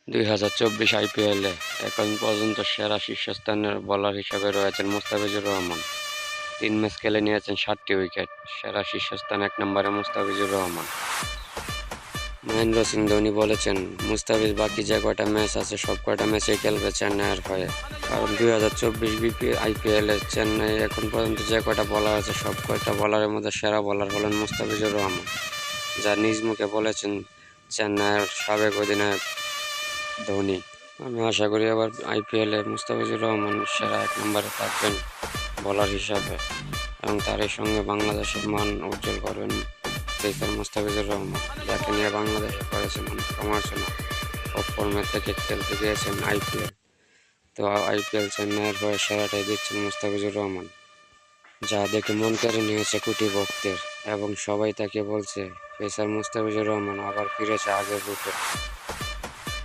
2024 আইপিএলে এখন পর্যন্ত সেরা শীর্ষস্থানের বোলার হিসেবে রয়েছেন মুস্তাফিজুর রহমান। 3 ম্যাচ খেলে নিয়েছেন 7টি উইকেট। সেরা শীর্ষস্থান 1 নম্বরে মুস্তাফিজুর রহমান। মহেন্দ্র সিং ধোনি বলেছেন, মুস্তাফিজ বাকি যে কয়টা ম্যাচ আছে সব কয়টা ম্যাচেই খেলবে চেন্নাইয়ের হয়ে। কারণ 2024 আইপিএলে চেন্নাই এখন পর্যন্ত যে কয়টা বোলার আছে সব কয়টা বোলারের মধ্যে সেরা বোলার হলেন মুস্তাফিজুর রহমান, যা নিজ মুখে বলেছেন চেন্নাইয়ের সাবেক অধিনায়ক ধোনি। আমি আশা করি এবার আইপিএলে মুস্তাফিজুর রহমান সেরা 1 নম্বরে থাকবেন বোলার হিসাবে এবং তারই সঙ্গে বাংলাদেশের মান উজ্জ্বল করবেন পেসার মুস্তাফিজুর রহমান, যাকে নিয়ে বাংলাদেশে করেছেন অনেক সমালোচনা। অফ ফর্মে থেকে খেলতে গিয়েছেন আইপিএল, তো আইপিএল চেন্নাইয়ের হয়ে সেরাটাই দিচ্ছেন মুস্তাফিজুর রহমান, যা দেখে মন কেড়ে নিয়েছে কোটি ভক্তের এবং সবাই তাকে বলছে পেসার মুস্তাফিজুর রহমান আবার ফিরেছে আগের রূপে।